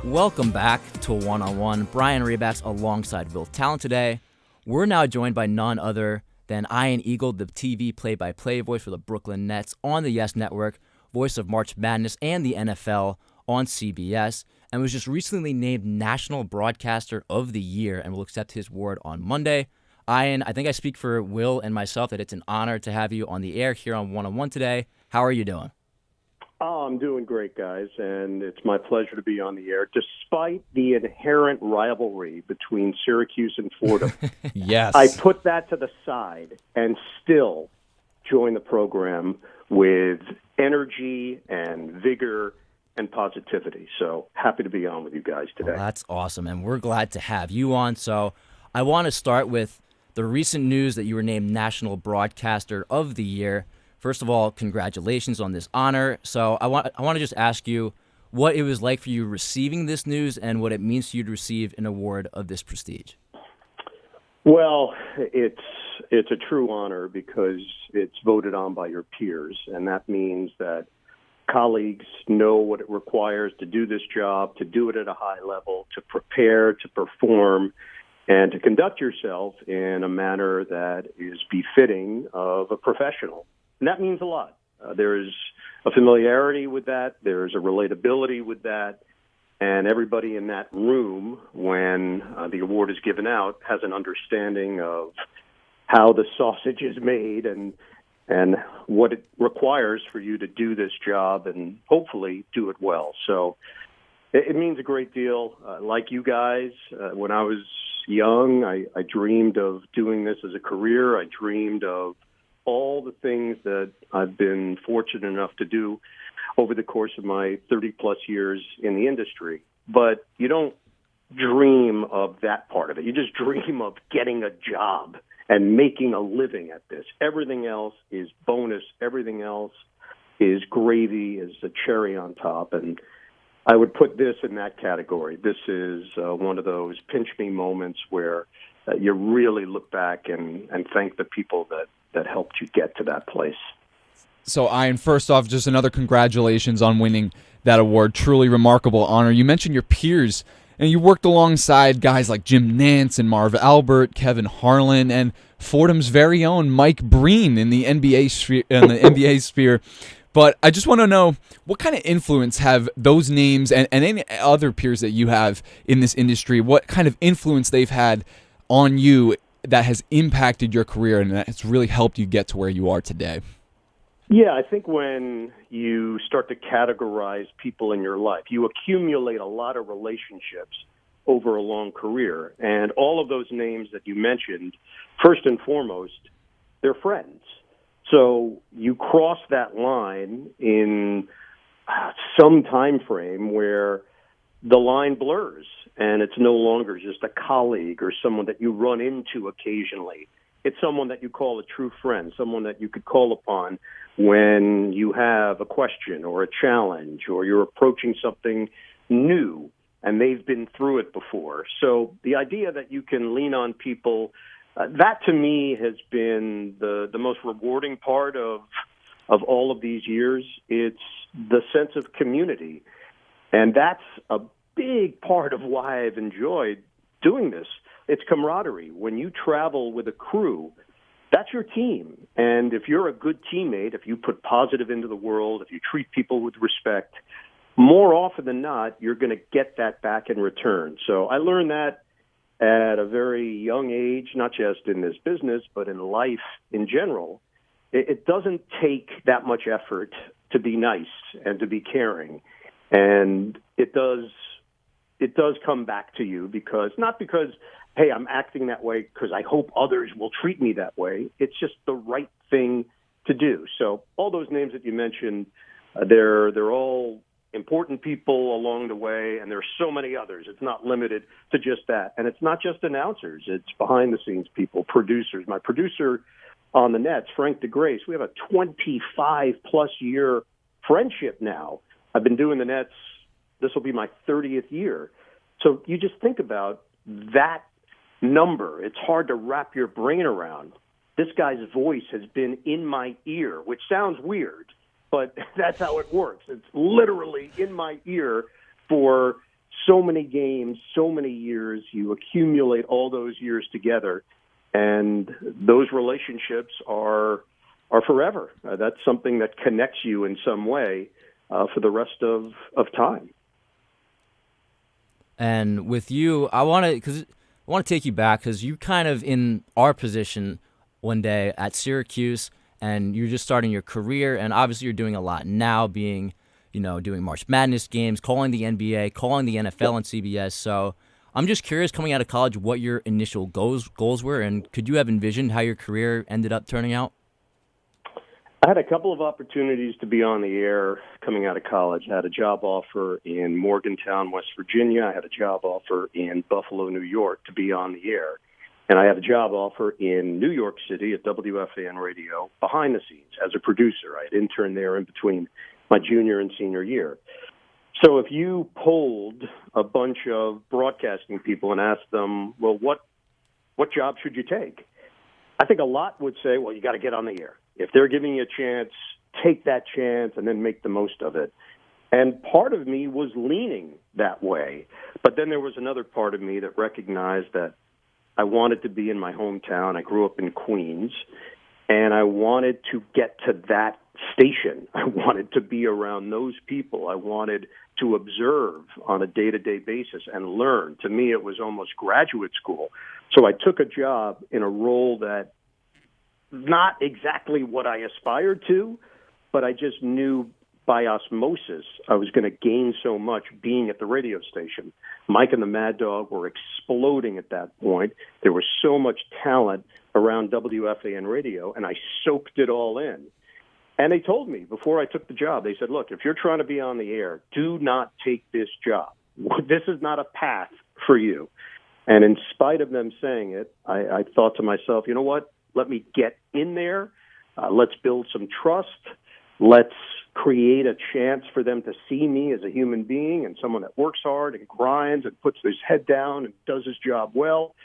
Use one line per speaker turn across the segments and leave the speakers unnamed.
Welcome back to One-on-One. Brian Rabacs alongside Will Tallant today. We're now joined by none other than Ian Eagle, the TV play-by-play voice for the Brooklyn Nets on the Yes Network, voice of March Madness and the NFL on CBS, and was just recently named National Broadcaster of the Year and will accept his award on Monday. Ian, I think I speak for Will and myself that it's an honor to have you on the air here on One-on-One today. How are you doing?
Oh, I'm doing great, guys, and it's my pleasure to be on the air, despite the inherent rivalry between Syracuse and Fordham.
Yes.
I put that to the side and still join the program with energy and vigor and positivity. So happy to be on with you guys today.
Well, that's awesome, and we're glad to have you on. So I want to start with the recent news that you were named National Broadcaster of the Year. First of all, congratulations on this honor. So I want to just ask you what it was like for you receiving this news and what it means to you to receive an award of this prestige.
Well, it's a true honor because it's voted on by your peers, and that means that colleagues know what it requires to do this job, to do it at a high level, to prepare, to perform, and to conduct yourself in a manner that is befitting of a professional. And that means a lot. There's a familiarity with that. There's a relatability with that. And everybody in that room, when the award is given out, has an understanding of how the sausage is made and what it requires for you to do this job and hopefully do it well. So it means a great deal. Like you guys, when I was young, I dreamed of doing this as a career. I dreamed of all the things that I've been fortunate enough to do over the course of my 30-plus years in the industry. But you don't dream of that part of it. You just dream of getting a job and making a living at this. Everything else is bonus. Everything else is gravy, is a cherry on top. And I would put this in that category. This is one of those pinch-me moments where you really look back and thank the people that helped you get to that place.
So, Ian, first off, just another congratulations on winning that award. Truly remarkable honor. You mentioned your peers, and you worked alongside guys like Jim Nantz and Marv Albert, Kevin Harlan, and Fordham's very own Mike Breen in the NBA sphere. But I just want to know, what kind of influence have those names and any other peers that you have in this industry, what kind of influence they've had on you that has impacted your career and that has really helped you get to where you are today?
Yeah, I think when you start to categorize people in your life, you accumulate a lot of relationships over a long career. And all of those names that you mentioned, first and foremost, they're friends. So you cross that line in some time frame where the line blurs and it's no longer just a colleague or someone that you run into occasionally. It's someone that you call a true friend, someone that you could call upon when you have a question or a challenge or you're approaching something new and they've been through it before. So the idea that you can lean on people, that to me has been the most rewarding part of all of these years. It's the sense of community. And that's a big part of why I've enjoyed doing this. It's camaraderie. When you travel with a crew, that's your team. And if you're a good teammate, if you put positive into the world, if you treat people with respect, more often than not, you're going to get that back in return. So I learned that at a very young age, not just in this business, but in life in general. It doesn't take that much effort to be nice and to be caring. And it does come back to you not because, hey, I'm acting that way because I hope others will treat me that way. It's just the right thing to do. So all those names that you mentioned, they're all important people along the way, and there's so many others. It's not limited to just that. And it's not just announcers. It's behind-the-scenes people, producers. My producer on the Nets, Frank DeGrace, we have a 25-plus year friendship now. I've been doing the Nets. This will be my 30th year. So you just think about that number. It's hard to wrap your brain around. This guy's voice has been in my ear, which sounds weird, but that's how it works. It's literally in my ear for so many games, so many years. You accumulate all those years together, and those relationships are forever. That's something that connects you in some way for the rest of time.
And with you, I want to take you back because you kind of in our position one day at Syracuse, and you're just starting your career, and obviously you're doing a lot now, being, doing March Madness games, calling the NBA, calling the NFL and CBS. So I'm just curious, coming out of college, what your initial goals were, and could you have envisioned how your career ended up turning out?
I had a couple of opportunities to be on the air coming out of college. I had a job offer in Morgantown, West Virginia. I had a job offer in Buffalo, New York to be on the air. And I had a job offer in New York City at WFAN Radio behind the scenes as a producer. I had interned there in between my junior and senior year. So if you polled a bunch of broadcasting people and asked them, well, what job should you take? I think a lot would say, well, you got to get on the air. If they're giving you a chance, take that chance and then make the most of it. And part of me was leaning that way. But then there was another part of me that recognized that I wanted to be in my hometown. I grew up in Queens, and I wanted to get to that station. I wanted to be around those people. I wanted to observe on a day-to-day basis and learn. To me, it was almost graduate school. So I took a job in a role that not exactly what I aspired to, but I just knew by osmosis I was going to gain so much being at the radio station. Mike and the Mad Dog were exploding at that point. There was so much talent around WFAN radio, and I soaked it all in. And they told me before I took the job, they said, look, if you're trying to be on the air, do not take this job. This is not a path for you. And in spite of them saying it, I thought to myself, you know what? Let me get in there. Let's build some trust. Let's create a chance for them to see me as a human being and someone that works hard and grinds and puts his head down and does his job well.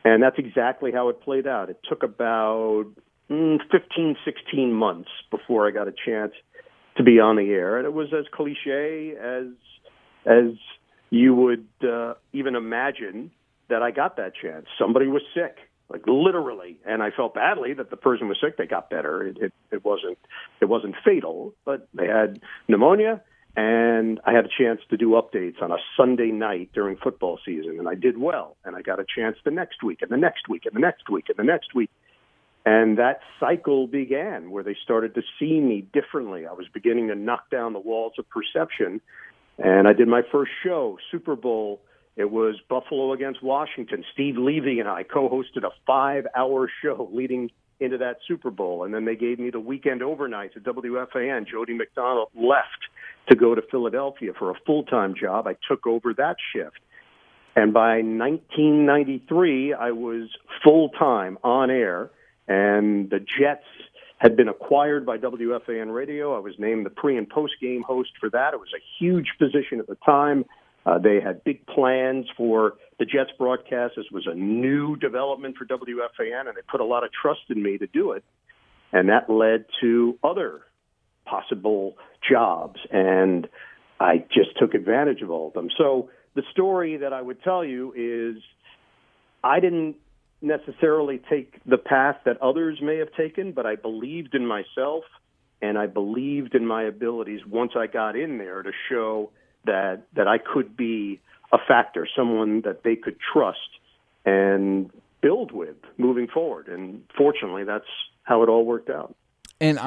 And that's exactly how it played out. It took about 15, 16 months before I got a chance to be on the air. And it was as cliche as you would even imagine that I got that chance. Somebody was sick. Like literally, and I felt badly that the person was sick. They got better. It wasn't fatal, but they had pneumonia, and I had a chance to do updates on a Sunday night during football season, and I did well. And I got a chance the next week, and the next week, and the next week, and the next week, and that cycle began where they started to see me differently. I was beginning to knock down the walls of perception, and I did my first show, Super Bowl. It was Buffalo against Washington. Steve Levy and I co-hosted a 5-hour show leading into that Super Bowl. And then they gave me the weekend overnights at WFAN. Jody McDonald left to go to Philadelphia for a full-time job. I took over that shift. And by 1993, I was full-time on air. And the Jets had been acquired by WFAN Radio. I was named the pre- and post-game host for that. It was a huge position at the time. They had big plans for the Jets broadcast. This was a new development for WFAN, and they put a lot of trust in me to do it. And that led to other possible jobs, and I just took advantage of all of them. So the story that I would tell you is I didn't necessarily take the path that others may have taken, but I believed in myself, and I believed in my abilities once I got in there to show that I could be a factor, someone that they could trust and build with moving forward. And fortunately, that's how it all worked out.
And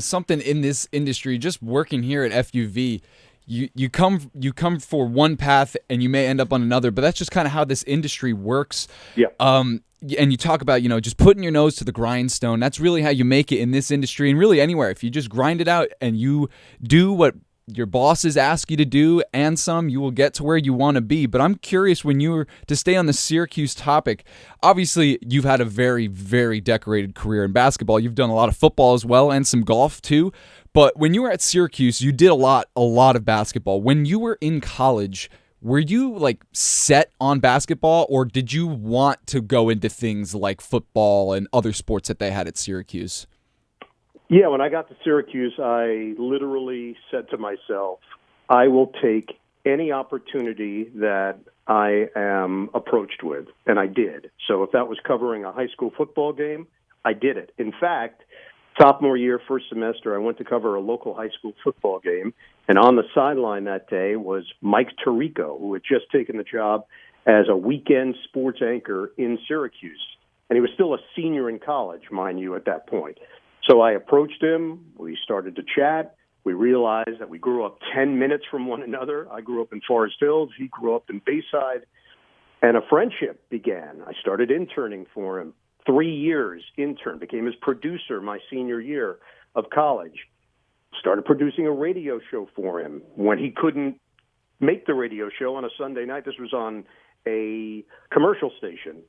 something in this industry, just working here at FUV, you come for one path and you may end up on another, but that's just kind of how this industry works.
Yeah.
And you talk about, just putting your nose to the grindstone. That's really how you make it in this industry and really anywhere. If you just grind it out and you do what your bosses ask you to do and some, you will get to where you want to be. But I'm curious, when you were to stay on the Syracuse topic, obviously you've had a very, very decorated career in basketball. You've done a lot of football as well and some golf too. But when you were at Syracuse, you did a lot of basketball. When you were in college, were you set on basketball, or did you want to go into things like football and other sports that they had at Syracuse?
Yeah, when I got to Syracuse, I literally said to myself, I will take any opportunity that I am approached with, and I did. So if that was covering a high school football game, I did it. In fact, sophomore year, first semester, I went to cover a local high school football game, and on the sideline that day was Mike Tirico, who had just taken the job as a weekend sports anchor in Syracuse. And he was still a senior in college, mind you, at that point. So I approached him. We started to chat. We realized that we grew up 10 minutes from one another. I grew up in Forest Hills. He grew up in Bayside. And a friendship began. I started interning for him. 3 years intern, became his producer my senior year of college. Started producing a radio show for him when he couldn't make the radio show on a Sunday night. This was on a commercial station.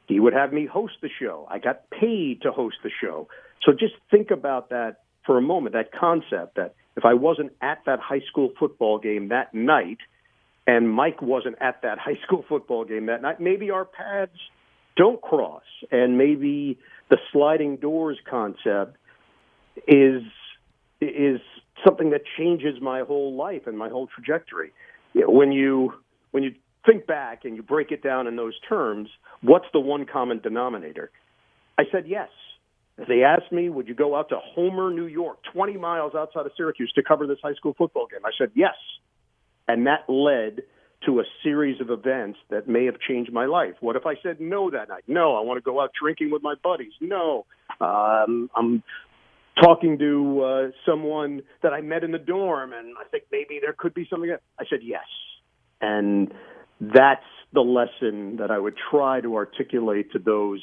He would have me host the show. I got paid to host the show. So just think about that for a moment, that concept that if I wasn't at that high school football game that night and Mike wasn't at that high school football game that night, maybe our paths don't cross, and maybe the sliding doors concept is something that changes my whole life and my whole trajectory. You know, when you think back and you break it down in those terms, what's the one common denominator? I said yes. They asked me, would you go out to Homer, New York, 20 miles outside of Syracuse to cover this high school football game? I said yes. And that led to a series of events that may have changed my life. What if I said no that night? No, I want to go out drinking with my buddies. No, I'm talking to someone that I met in the dorm, and I think maybe there could be something. I said yes. And that's the lesson that I would try to articulate to those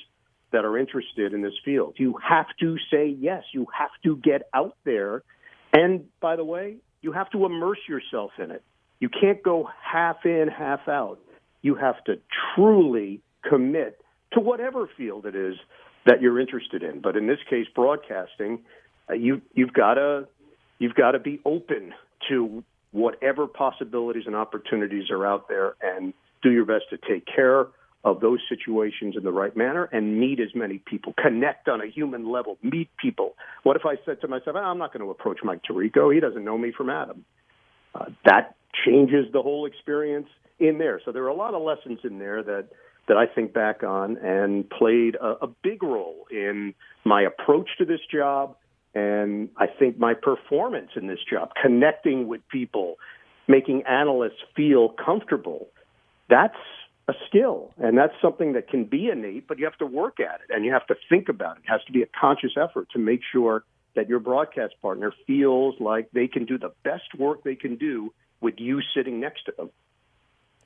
that are interested in this field. You have to say yes. You have to get out there. And by the way, you have to immerse yourself in it. You can't go half in, half out. You have to truly commit to whatever field it is that you're interested in. But in this case, broadcasting, you've got to be open to whatever possibilities and opportunities are out there, and do your best to take care of those situations in the right manner and meet as many people, connect on a human level, meet people. What if I said to myself, I'm not going to approach Mike Tirico. He doesn't know me from Adam. That changes the whole experience in there. So there are a lot of lessons in there that I think back on and played a big role in my approach to this job, and I think my performance in this job, connecting with people, making analysts feel comfortable. That's a skill, and that's something that can be innate, but you have to work at it, and you have to think about it. It has to be a conscious effort to make sure that your broadcast partner feels like they can do the best work they can do with you sitting next to them.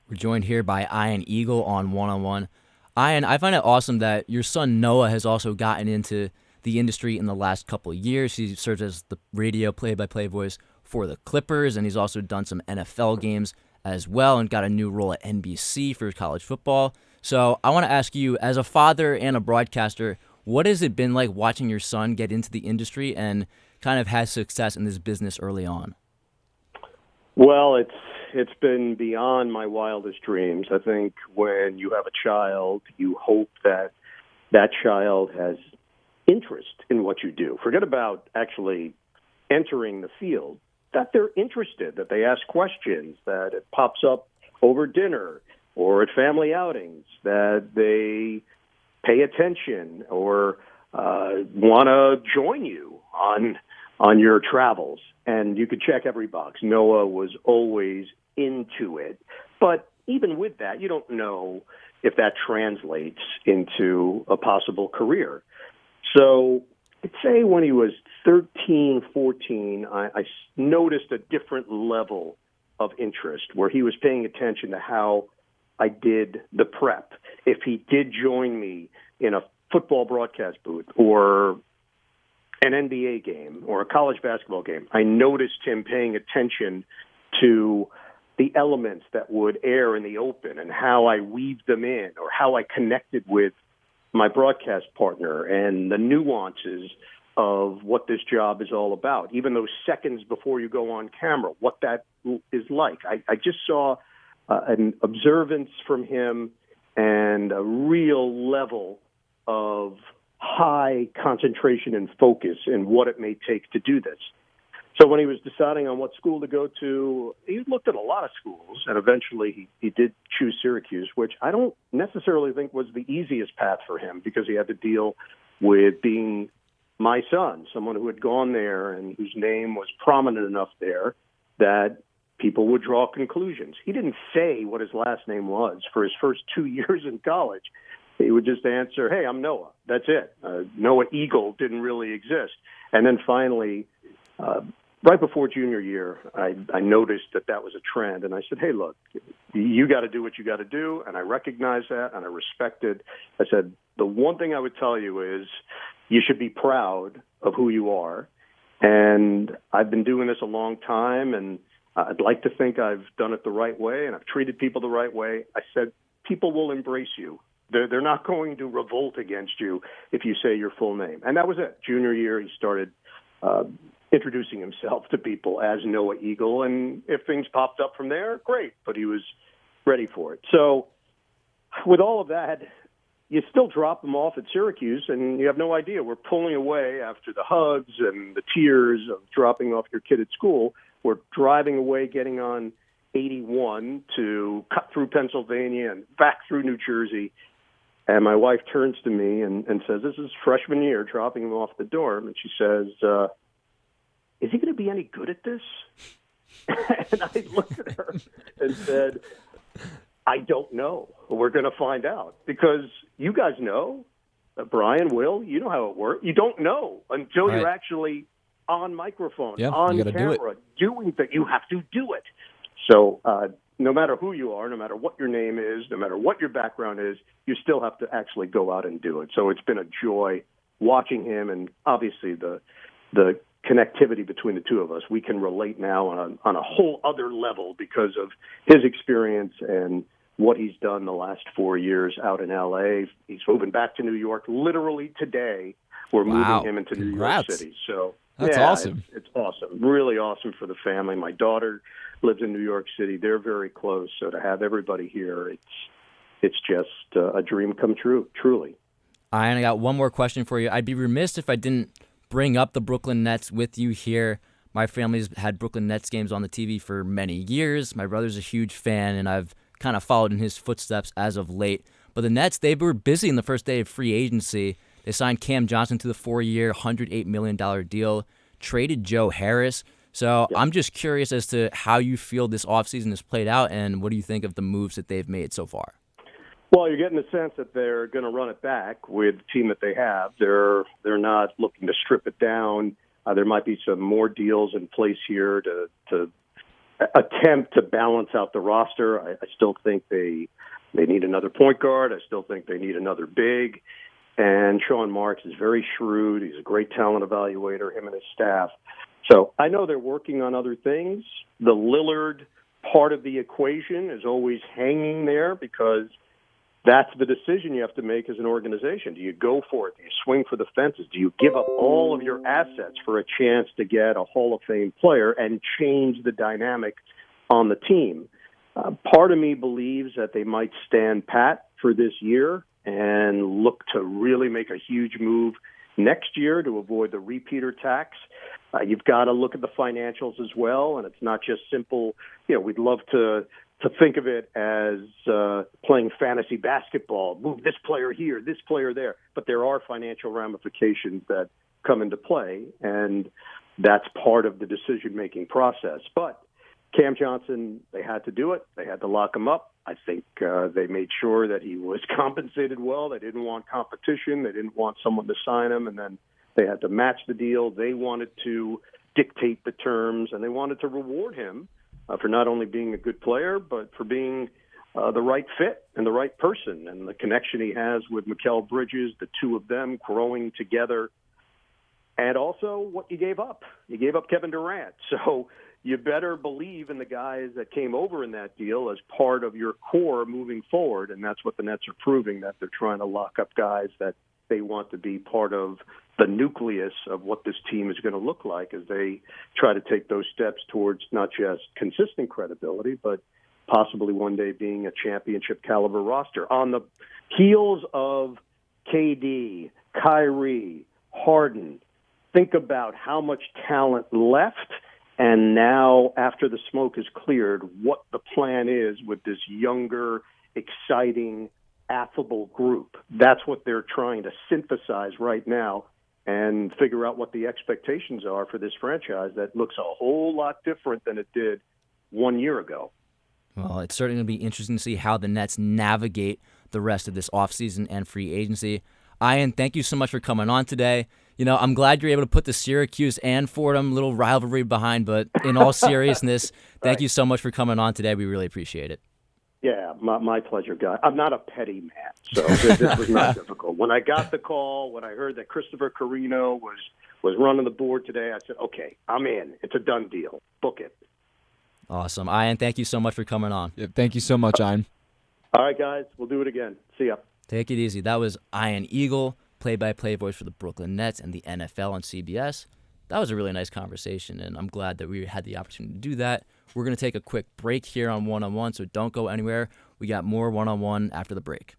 We're joined here by Ian Eagle on One-on-One. Ian, I find it awesome that your son Noah has also gotten into the industry in the last couple of years. He serves as the radio play-by-play voice for the Clippers, and he's also done some NFL games as well and got a new role at NBC for college football. So I want to ask you, as a father and a broadcaster, what has it been like watching your son get into the industry and kind of have success in this business early on?
Well, it's been beyond my wildest dreams. I think when you have a child, you hope that that child has interest in what you do. Forget about actually entering the field, that they're interested, that they ask questions, that it pops up over dinner or at family outings, that they pay attention or want to join you on your travels. And you could check every box. Noah was always into it. But even with that, you don't know if that translates into a possible career. So I'd say when he was 13, 14, I noticed a different level of interest where he was paying attention to how I did the prep. If he did join me in a football broadcast booth or an NBA game or a college basketball game, I noticed him paying attention to the elements that would air in the open and how I weaved them in or how I connected with my broadcast partner and the nuances of what this job is all about, even those seconds before you go on camera, what that is like. I just saw an observance from him and a real level of high concentration and focus in what it may take to do this. So when he was deciding on what school to go to, he looked at a lot of schools, and eventually he did choose Syracuse, which I don't necessarily think was the easiest path for him because he had to deal with being my son, someone who had gone there and whose name was prominent enough there that people would draw conclusions. He didn't say what his last name was for his first 2 years in college. He would just answer, "Hey, I'm Noah." That's it. Noah Eagle didn't really exist. And then finally, right before junior year, I noticed that was a trend, and I said, "Hey, look, you got to do what you got to do," and I recognize that, and I respect it. I said, "The one thing I would tell you is you should be proud of who you are, and I've been doing this a long time, and I'd like to think I've done it the right way, and I've treated people the right way." I said, "People will embrace you. They're not going to revolt against you if you say your full name." And that was it. Junior year, he started introducing himself to people as Noah Eagle, and if things popped up from there, great, but he was ready for it. So with all of that, you still drop him off at Syracuse, and you have no idea. We're pulling away after the hugs and the tears of dropping off your kid at school. We're driving away, getting on 81 to cut through Pennsylvania and back through New Jersey. And my wife turns to me and says, "This is freshman year, dropping him off the dorm." And she says, "Is he going to be any good at this?" And I looked at her and said, "I don't know. We're going to find out, because you guys know, Brian, Will, you know how it works. You don't know until you're actually on microphone, on camera, doing that. You have to do it." So no matter who you are, no matter what your name is, no matter what your background is, you still have to actually go out and do it. So it's been a joy watching him, and obviously the connectivity between the two of us. We can relate now on a whole other level because of his experience and what he's done the last 4 years out in L.A. He's moving back to New York literally today. We're moving him into New York City. So
that's awesome.
It's awesome. Really awesome for the family. My daughter lives in New York City. They're very close. So to have everybody here, it's just a dream come true, truly.
I got one more question for you. I'd be remiss if I didn't bring up the Brooklyn Nets with you here. My family's had Brooklyn Nets games on the TV for many years. My brother's a huge fan, and I've kind of followed in his footsteps as of late. But the Nets, they were busy in the first day of free agency. They signed Cam Johnson to the 4-year, $108 million deal, traded Joe Harris. So I'm just curious as to how you feel this offseason has played out, and what do you think of the moves that they've made so far?
Well, you're getting the sense that they're going to run it back with the team that they have. They're not looking to strip it down. There might be some more deals in place here to attempt to balance out the roster. I still think they need another point guard. I still think they need another big. And Sean Marks is very shrewd. He's a great talent evaluator, him and his staff. So I know they're working on other things. The Lillard part of the equation is always hanging there, because that's the decision you have to make as an organization. Do you go for it? Do you swing for the fences? Do you give up all of your assets for a chance to get a Hall of Fame player and change the dynamic on the team? Part of me believes that they might stand pat for this year and look to really make a huge move next year to avoid the repeater tax. You've got to look at the financials as well, and it's not just simple. We'd love to think of it as playing fantasy basketball, move this player here, this player there. But there are financial ramifications that come into play, and that's part of the decision-making process. But Cam Johnson, they had to do it. They had to lock him up. I think they made sure that he was compensated well. They didn't want competition. They didn't want someone to sign him, and then they had to match the deal. They wanted to dictate the terms, and they wanted to reward him for not only being a good player, but for being the right fit and the right person, and the connection he has with Mikal Bridges, the two of them growing together, and also what you gave up. You gave up Kevin Durant. So you better believe in the guys that came over in that deal as part of your core moving forward, and that's what the Nets are proving, that they're trying to lock up guys that they want to be part of the nucleus of what this team is going to look like as they try to take those steps towards not just consistent credibility, but possibly one day being a championship caliber roster. On the heels of KD, Kyrie, Harden, think about how much talent left And now, after the smoke is cleared, what the plan is with this younger, exciting, affable group. That's what they're trying to synthesize right now and figure out what the expectations are for this franchise that looks a whole lot different than it did 1 year ago.
Well, it's certainly going to be interesting to see how the Nets navigate the rest of this offseason and free agency. Ian, thank you so much for coming on today. I'm glad you're able to put the Syracuse and Fordham little rivalry behind, but in all seriousness, thank you so much for coming on today. We really appreciate it.
Yeah, my pleasure, guy. I'm not a petty man, so this was not difficult. When I got the call, when I heard that Christopher Carino was running the board today, I said, okay, I'm in. It's a done deal. Book it.
Awesome. Ian, thank you so much for coming on.
Yeah, thank you so much, Ian.
All right, guys, we'll do it again. See ya.
Take it easy. That was Ian Eagle, play-by-play voice for the Brooklyn Nets and the NFL on CBS. That was a really nice conversation, and I'm glad that we had the opportunity to do that. We're going to take a quick break here on One-on-One, so don't go anywhere. We got more One-on-One after the break.